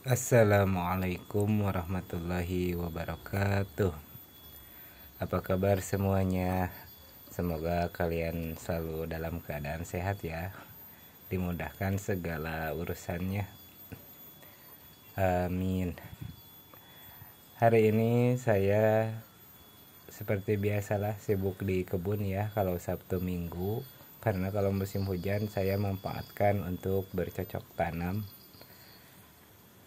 Assalamualaikum warahmatullahi wabarakatuh. Apa kabar semuanya? Semoga kalian selalu dalam keadaan sehat ya. Dimudahkan segala urusannya. Amin. Hari ini saya seperti biasalah sibuk di kebun ya kalau Sabtu Minggu. Karena kalau musim hujan saya memanfaatkan untuk bercocok tanam.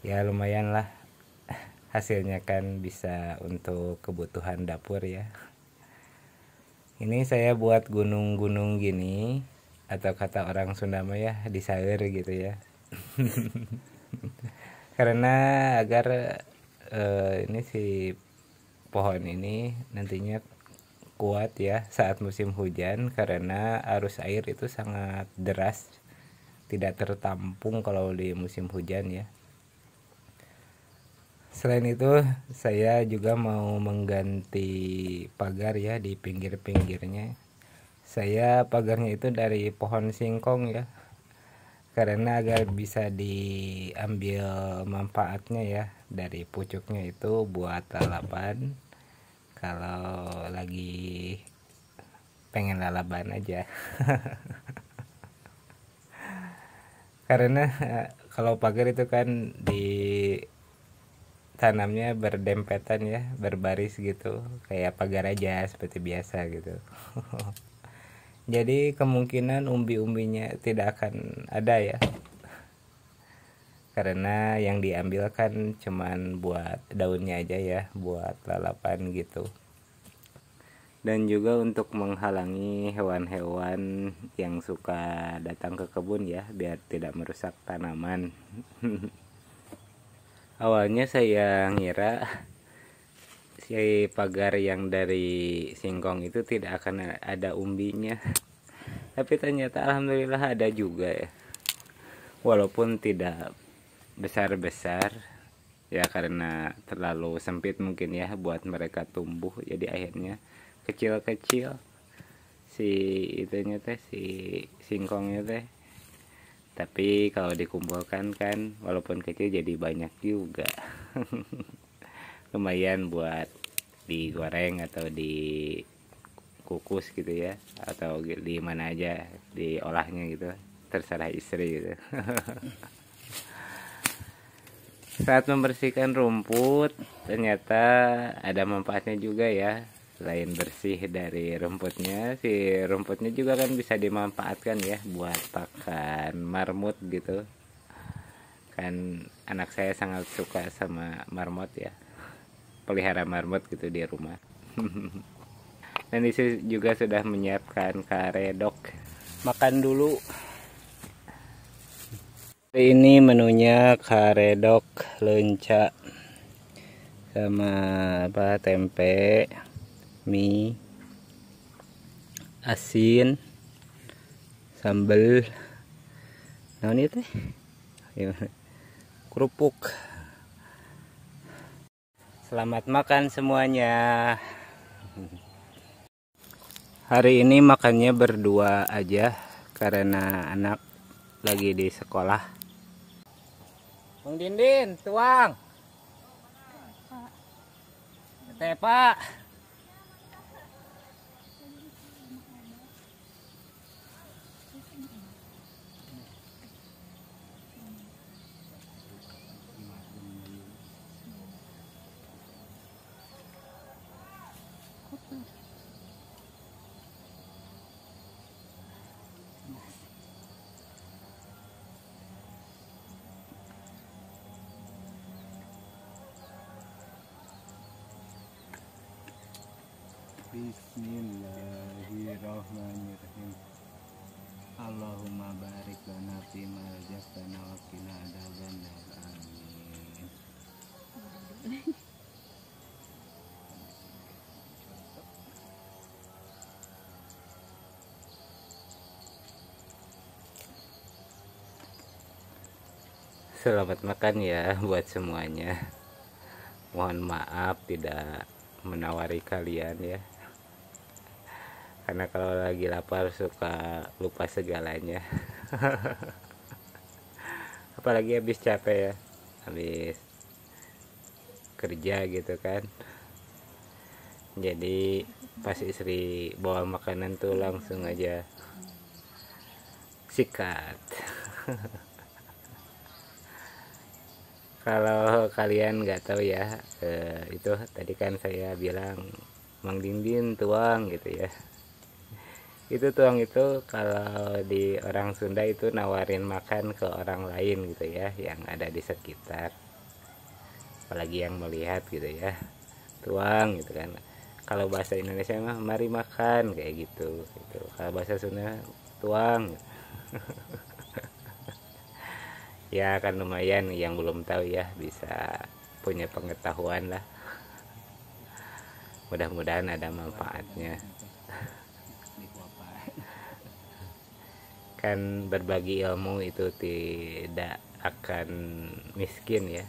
Ya lumayan lah, hasilnya kan bisa untuk kebutuhan dapur ya. Ini saya buat gunung-gunung gini, atau kata orang Sunda mah ya disaeur gitu ya. Karena agar ini si pohon ini nantinya kuat ya saat musim hujan, karena arus air itu sangat deras, tidak tertampung kalau di musim hujan ya. Selain itu saya juga mau mengganti pagar ya di pinggir-pinggirnya. Saya pagarnya itu dari pohon singkong ya, karena agar bisa diambil manfaatnya ya, dari pucuknya itu buat lalapan kalau lagi pengen lalaban aja. Karena kalau pagar itu kan di tanamnya berdempetan ya, berbaris gitu, kayak pagar aja seperti biasa gitu. Jadi kemungkinan umbi-umbinya tidak akan ada ya, karena yang diambil kan cuman buat daunnya aja ya, buat lalapan gitu. Dan juga untuk menghalangi hewan-hewan yang suka datang ke kebun ya, biar tidak merusak tanaman. Awalnya saya ngira si pagar yang dari singkong itu tidak akan ada umbinya, tapi ternyata alhamdulillah ada juga ya, walaupun tidak besar-besar ya, karena terlalu sempit mungkin ya buat mereka tumbuh, jadi akhirnya kecil-kecil si itunya teh, si singkongnya teh. Tapi kalau dikumpulkan kan walaupun kecil jadi banyak juga. Lumayan buat digoreng atau dikukus gitu ya, atau di mana aja diolahnya gitu, terserah istri gitu. Saat membersihkan rumput ternyata ada manfaatnya juga ya. Selain bersih dari rumputnya, si rumputnya juga kan bisa dimanfaatkan ya buat pakan marmut gitu. Kan anak saya sangat suka sama marmut ya, pelihara marmut gitu di rumah. Dan itu juga sudah menyiapkan karedok. Makan dulu. Hari ini menunya karedok lenca sama apa, tempe, mie, asin, sambal, nah ini teh kerupuk. Selamat makan semuanya. Hari ini makannya berdua aja karena anak lagi di sekolah. Bang Dindin, tuang. Teh Pak. Bismillahirrahmanirrahim. Allahumma barik lana fima razaqtana wa qina adzabannar. Amin. Selamat makan ya buat semuanya. Mohon maaf tidak menawari kalian ya, karena kalau lagi lapar suka lupa segalanya. Apalagi habis capek ya. habis kerja gitu kan. Jadi pas istri bawa makanan tuh langsung aja sikat. Kalau kalian nggak tahu ya, itu tadi kan saya bilang Mang Dindin tuang gitu ya. Itu tuang itu kalau di orang Sunda itu nawarin makan ke orang lain gitu ya, yang ada di sekitar. Apalagi yang melihat gitu ya. Tuang gitu kan. Kalau bahasa Indonesia mah mari makan kayak gitu. Gitu. Kalau bahasa Sunda tuang. Ya kan lumayan yang belum tahu ya bisa punya pengetahuan lah. Mudah-mudahan ada manfaatnya. Kan berbagi ilmu itu tidak akan miskin ya.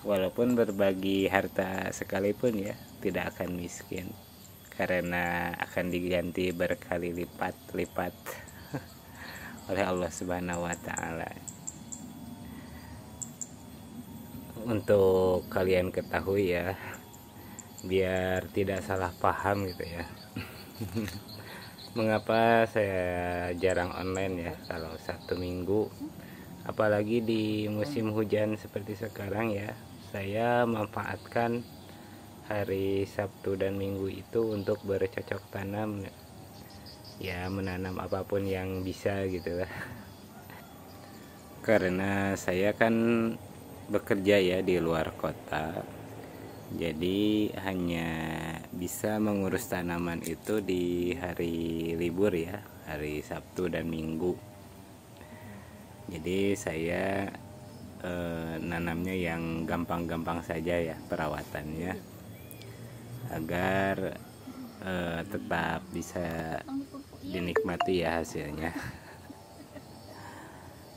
Walaupun berbagi harta sekalipun ya tidak akan miskin, karena akan diganti berkali lipat-lipat oleh Allah Subhanahu wa taala. Untuk kalian ketahui ya, biar tidak salah paham gitu ya. Mengapa saya jarang online ya kalau Sabtu Minggu, apalagi di musim hujan seperti sekarang ya. Saya manfaatkan hari Sabtu dan Minggu itu untuk bercocok tanam ya, menanam apapun yang bisa gitu lah. Karena saya kan bekerja ya di luar kota, jadi hanya bisa mengurus tanaman itu di hari libur ya, hari Sabtu dan Minggu. Jadi saya nanamnya yang gampang-gampang saja ya perawatannya, agar tetap bisa dinikmati ya hasilnya.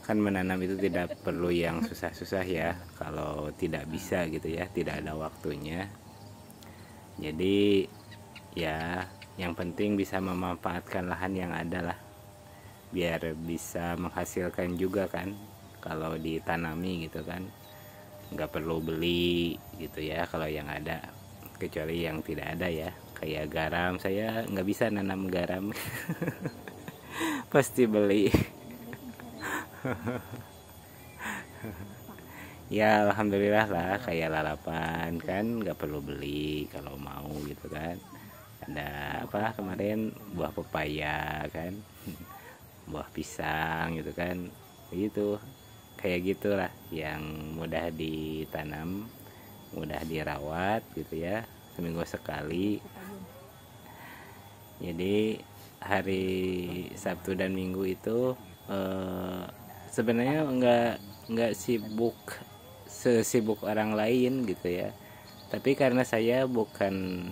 Kan menanam itu tidak perlu yang susah-susah ya, kalau tidak bisa gitu ya, tidak ada waktunya. Jadi ya yang penting bisa memanfaatkan lahan yang ada lah, biar bisa menghasilkan juga kan. Kalau ditanami gitu kan nggak perlu beli gitu ya kalau yang ada, kecuali yang tidak ada ya, kayak garam. Saya nggak bisa nanam garam. Pasti beli. Ya alhamdulillah lah, kayak lalapan kan nggak perlu beli kalau mau gitu kan. Ada apa kemarin, buah pepaya kan, buah pisang gitu kan, gitu. Kayak gitulah yang mudah ditanam, mudah dirawat gitu ya, seminggu sekali. Jadi hari Sabtu dan Minggu itu sebenarnya nggak sibuk sesibuk orang lain gitu ya, tapi karena saya bukan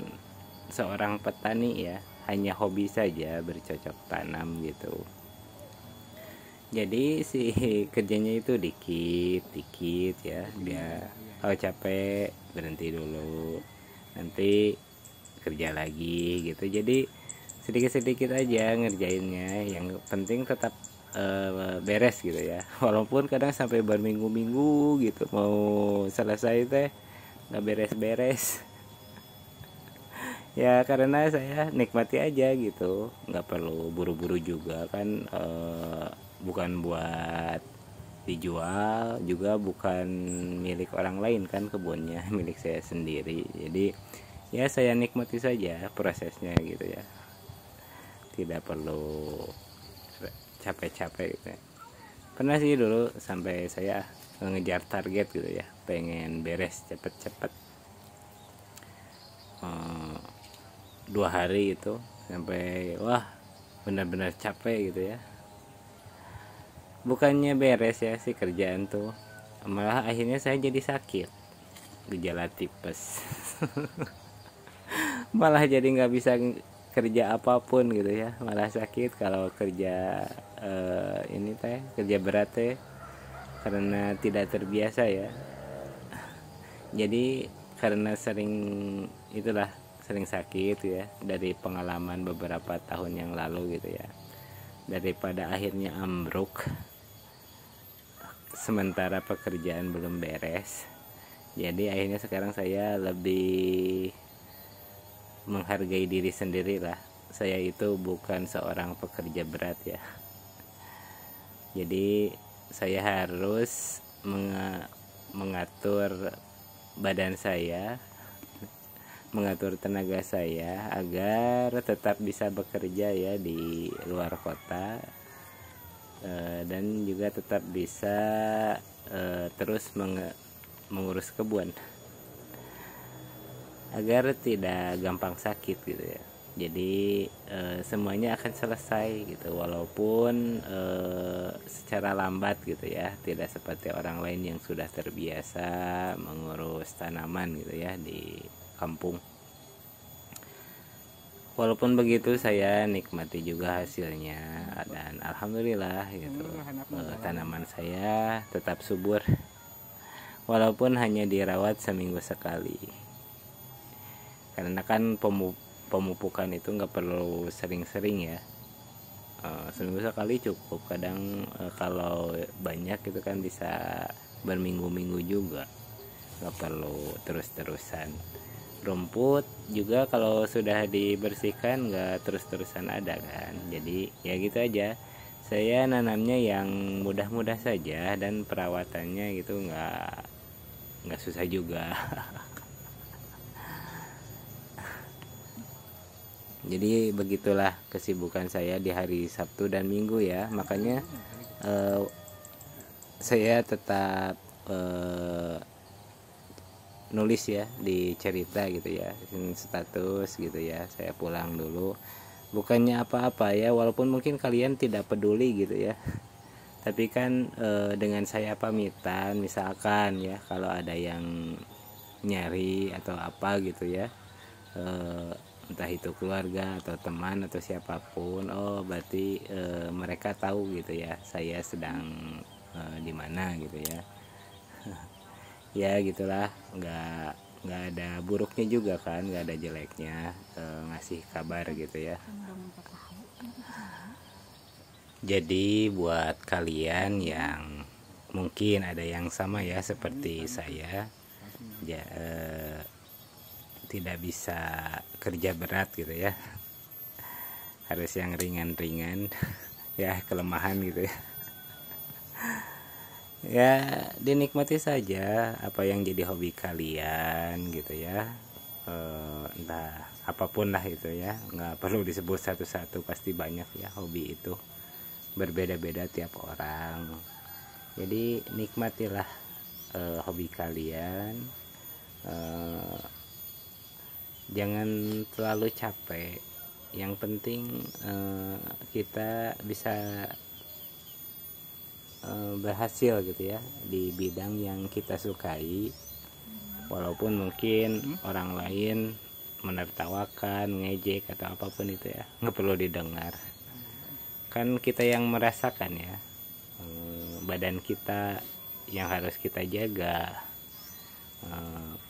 seorang petani ya, hanya hobi saja bercocok tanam gitu. Jadi si kerjanya itu dikit-dikit ya, biar kalau capek berhenti dulu, nanti kerja lagi gitu. Jadi sedikit-sedikit aja ngerjainnya, yang penting tetap beres gitu ya. Walaupun kadang sampai berminggu-minggu gitu mau selesai teh nggak beres-beres. Ya karena saya nikmati aja gitu, nggak perlu buru-buru juga kan. Bukan buat dijual juga, bukan milik orang lain kan kebunnya, milik saya sendiri. Jadi ya saya nikmati saja prosesnya gitu ya, tidak perlu capek-capek gitu ya. Pernah sih dulu sampai saya ngejar target gitu ya, pengen beres cepet-cepet. 2 hari itu sampai wah benar-benar capek gitu ya. Bukannya beres ya si kerjaan tuh, malah akhirnya saya jadi sakit, gejala tipes. Malah jadi nggak bisa kerja apapun gitu ya, malah sakit kalau kerja ini teh, kerja berat teh, karena tidak terbiasa ya. Jadi karena sering sakit ya, dari pengalaman beberapa tahun yang lalu gitu ya, daripada akhirnya ambruk sementara pekerjaan belum beres. Jadi akhirnya sekarang saya lebih menghargai diri sendiri lah. Saya itu bukan seorang pekerja berat ya. Jadi saya harus mengatur badan saya, mengatur tenaga saya agar tetap bisa bekerja ya di luar kota, dan juga tetap bisa terus mengurus kebun agar tidak gampang sakit gitu ya. Jadi semuanya akan selesai gitu, walaupun secara lambat gitu ya, tidak seperti orang lain yang sudah terbiasa mengurus tanaman gitu ya di kampung. Walaupun begitu saya nikmati juga hasilnya, dan alhamdulillah gitu, tanaman saya tetap subur walaupun hanya dirawat seminggu sekali, karena kan pemupukan itu nggak perlu sering-sering ya. Seminggu sekali cukup. Kadang kalau banyak itu kan bisa berminggu-minggu juga, nggak perlu terus-terusan. Rumput juga kalau sudah dibersihkan nggak terus-terusan ada kan. Jadi ya gitu aja, saya nanamnya yang mudah-mudah saja, dan perawatannya gitu nggak susah juga. Jadi begitulah kesibukan saya di hari Sabtu dan Minggu ya. Makanya saya tetap nulis ya di cerita gitu ya, status gitu ya. Saya pulang dulu, bukannya apa-apa ya, walaupun mungkin kalian tidak peduli gitu ya. Tapi kan dengan saya pamitan, misalkan ya kalau ada yang nyari atau apa gitu ya, entah itu keluarga atau teman atau siapapun, oh berarti mereka tahu gitu ya saya sedang di mana gitu ya. Ya gitulah, nggak ada buruknya juga kan, nggak ada jeleknya ngasih kabar gitu ya. Jadi buat kalian yang mungkin ada yang sama ya seperti saya ya, tidak bisa kerja berat gitu ya, harus yang ringan-ringan ya, kelemahan gitu ya. Ya dinikmati saja apa yang jadi hobi kalian gitu ya, entah apapun lah itu ya, nggak perlu disebut satu-satu, pasti banyak ya hobi itu, berbeda-beda tiap orang. Jadi nikmatilah hobi kalian, jangan terlalu capek. Yang penting kita bisa berhasil gitu ya di bidang yang kita sukai, walaupun mungkin orang lain menertawakan, ngejek atau apapun itu ya, nggak perlu didengar. Kan kita yang merasakan ya, badan kita yang harus kita jaga,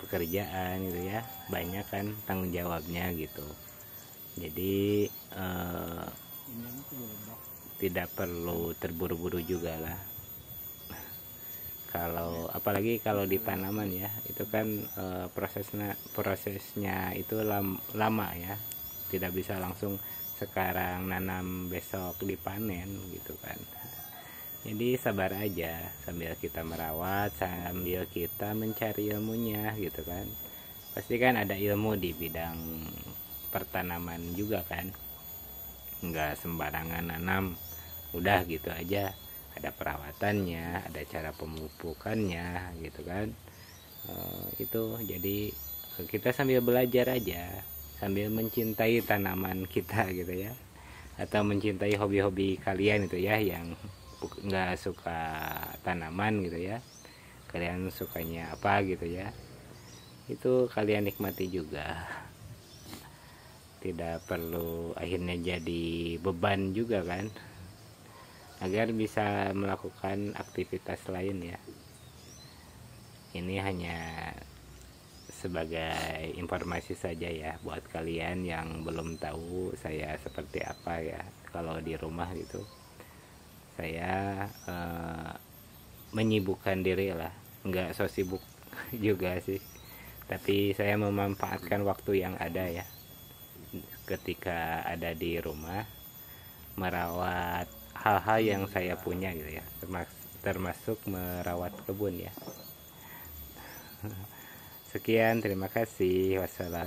pekerjaan gitu ya, banyak kan tanggung jawabnya gitu. Jadi tidak perlu terburu-buru juga lah. Kalau apalagi kalau di tanaman ya, itu kan prosesnya itu lama ya, tidak bisa langsung sekarang nanam besok dipanen gitu kan. Jadi sabar aja sambil kita merawat, sambil kita mencari ilmunya gitu kan. Pasti kan ada ilmu di bidang pertanaman juga kan, nggak sembarangan nanam udah gitu aja, ada perawatannya, ada cara pemupukannya gitu kan. Itu jadi kita sambil belajar aja, sambil mencintai tanaman kita gitu ya, atau mencintai hobi-hobi kalian itu ya, yang nggak suka tanaman gitu ya, kalian sukanya apa gitu ya, itu kalian nikmati juga. Tidak perlu akhirnya jadi beban juga kan, agar bisa melakukan aktivitas lain ya. Ini hanya sebagai informasi saja ya buat kalian yang belum tahu saya seperti apa ya kalau di rumah gitu. Saya menyibukkan diri lah, nggak so sibuk juga sih, tapi saya memanfaatkan waktu yang ada ya ketika ada di rumah, merawat hal-hal yang saya punya gitu ya, termasuk merawat kebun ya. Sekian, terima kasih, wassalam.